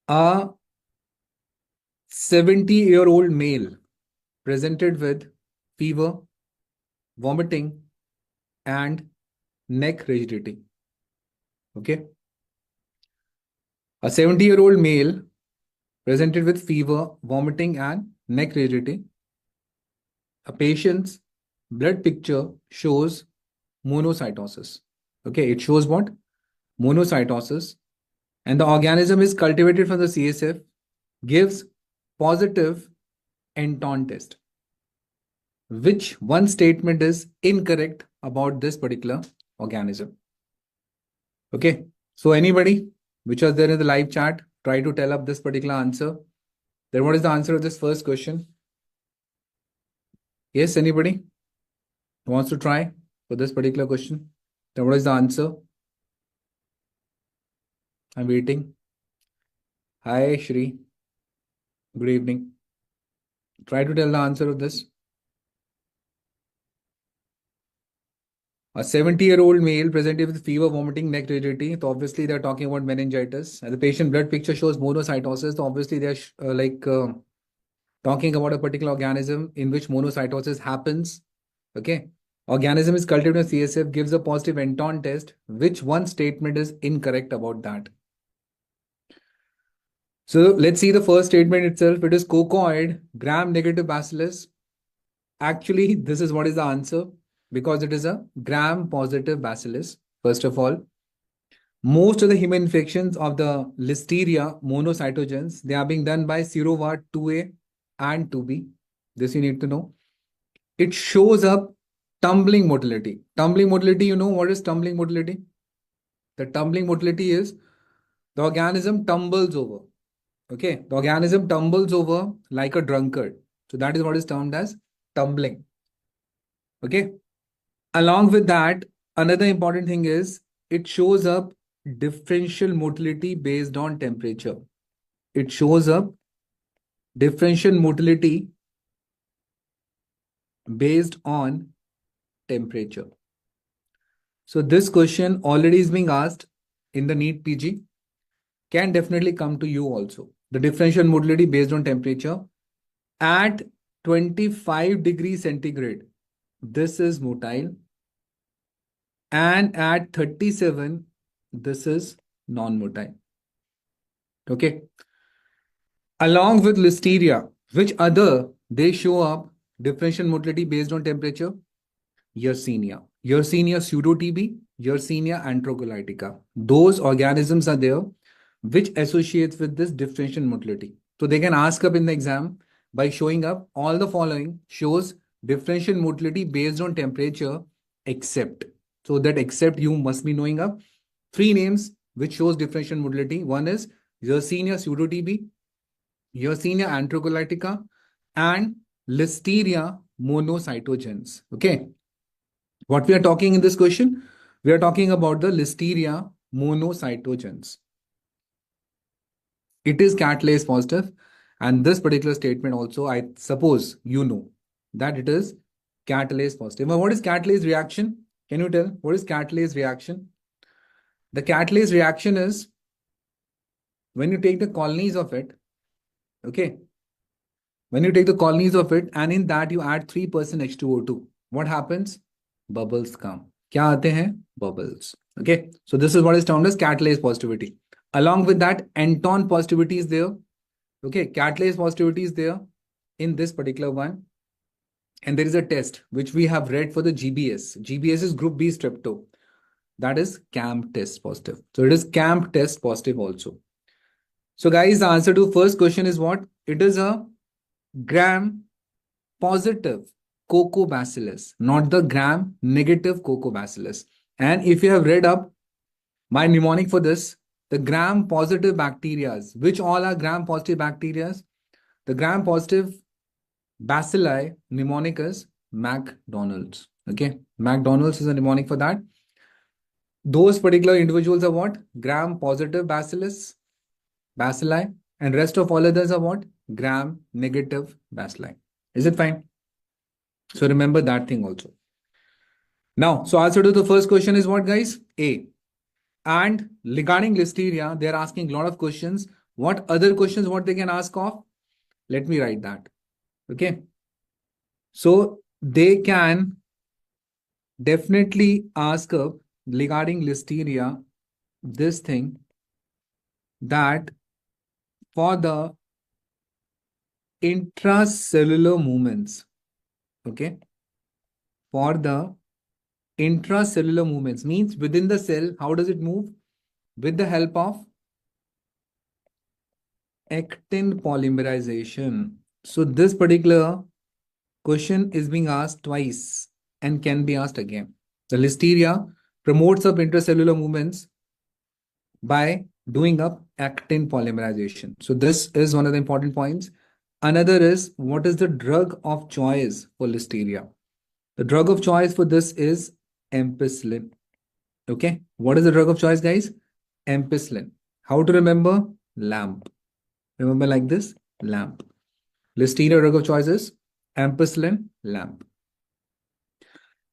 A 70-year-old male presented with fever, vomiting, and neck rigidity. Okay. A 70-year-old male presented with fever, vomiting, and neck rigidity. A patient's blood picture shows monocytosis. Okay, it shows what? Monocytosis. And the organism is cultivated from the CSF, gives positive Anton test. Which one statement is incorrect about this particular organism? Okay, so anybody which are there in the live chat, try to tell up this particular answer. Then what is the answer of this first question? Yes, anybody wants to try for this particular question? Then what is the answer? I'm waiting. Hi, Shri. Good evening. Try to tell the answer of this. A 70-year-old male presented with fever, vomiting, neck rigidity. So obviously they're talking about meningitis. And the patient blood picture shows monocytosis. So obviously they're talking about a particular organism in which monocytosis happens. Okay. Organism is cultivated in CSF, gives a positive Anton test. Which one statement is incorrect about that? So let's see the first statement itself. It is cocoid gram-negative bacillus. Actually, this is what is the answer because it is a gram-positive bacillus. First of all, most of the human infections of the Listeria monocytogens, they are being done by Serovar 2A and 2B. This you need to know. It shows up tumbling motility. Tumbling motility, you know what is tumbling motility? The tumbling motility is the organism tumbles over. Okay, the organism tumbles over like a drunkard. So that is what is termed as tumbling. Okay. Along with that, another important thing is it shows up differential motility based on temperature. It shows up differential motility based on temperature. So this question already is being asked in the NEET PG. Can definitely come to you also. The differential motility based on temperature at 25 degrees centigrade. This is motile. And at 37, this is non-motile. Okay. Along with Listeria, which other they show up differential motility based on temperature? Yersinia. Yersinia pseudo-TB, Yersinia enterocolitica. Those organisms are there which associates with this differential motility. So they can ask up in the exam by showing up all the following shows differential motility based on temperature except. So that except you must be knowing up three names which shows differential motility. One is Yersinia pseudo-TB, Yersinia enterocolitica, and Listeria monocytogens. Okay. What we are talking in this question? We are talking about the Listeria monocytogens. It is catalase positive. And this particular statement also, I suppose you know that it is catalase positive. Now, what is catalase reaction? Can you tell? What is catalase reaction? The catalase reaction is when you take the colonies of it, okay? When you take the colonies of it and in that you add 3% H2O2, what happens? Bubbles come. क्या आते हैं? Bubbles. Okay. So this is what is termed as catalase positivity. Along with that, Anton positivity is there. Okay. Catalase positivity is there in this particular one. And there is a test which we have read for the GBS. GBS is group B strepto. That is CAMP test positive. So it is CAMP test positive also. So guys, the answer to first question is what? It is a gram positive Cocobacillus, not the gram negative Cocobacillus. And if you have read up my mnemonic for this, the gram positive bacteria, which all are gram positive bacteria? The gram positive bacilli mnemonic is McDonald's. Okay, McDonald's is a mnemonic for that. Those particular individuals are what? Gram positive bacillus, bacilli, and rest of all others are what? Gram negative bacilli. Is it fine? So remember that thing also. Now, so answer to the first question is what, guys? A. And regarding Listeria, they're asking a lot of questions. What other questions what they can ask of? Let me write that. Okay. So they can definitely ask up regarding listeria this thing, that for the intracellular movements, okay, for the intracellular movements means within the cell, how does it move? With the help of actin polymerization. So this particular question is being asked twice and can be asked again. The listeria promotes up intracellular movements by doing up actin polymerization. So this is one of the important points. Another is, what is the drug of choice for listeria? The drug of choice for this is ampicillin. Okay. What is the drug of choice, guys? Ampicillin. How to remember? Lamp. Remember like this? Lamp. Listeria drug of choice is ampicillin, lamp.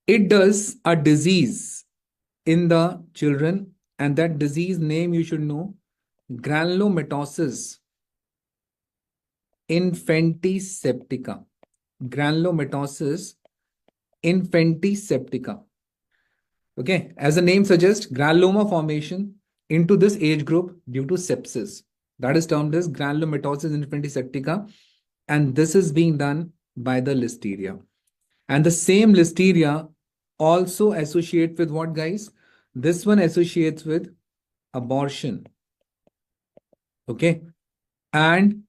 It does a disease in the children, and that disease name you should know, granulomatosis infantiseptica. Granulomatosis infantiseptica. Okay, as the name suggests, granuloma formation into this age group due to sepsis. That is termed as granulomatosis infantiseptica, and this is being done by the listeria. And the same listeria also associate with what, guys? This one associates with abortion. Okay, and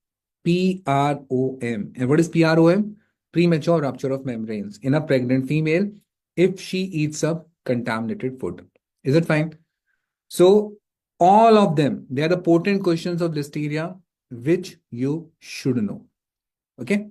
PROM. And what is PROM? Premature rupture of membranes in a pregnant female if she eats up contaminated food. Is it fine? So all of them, they are the potent questions of listeria which you should know. Okay.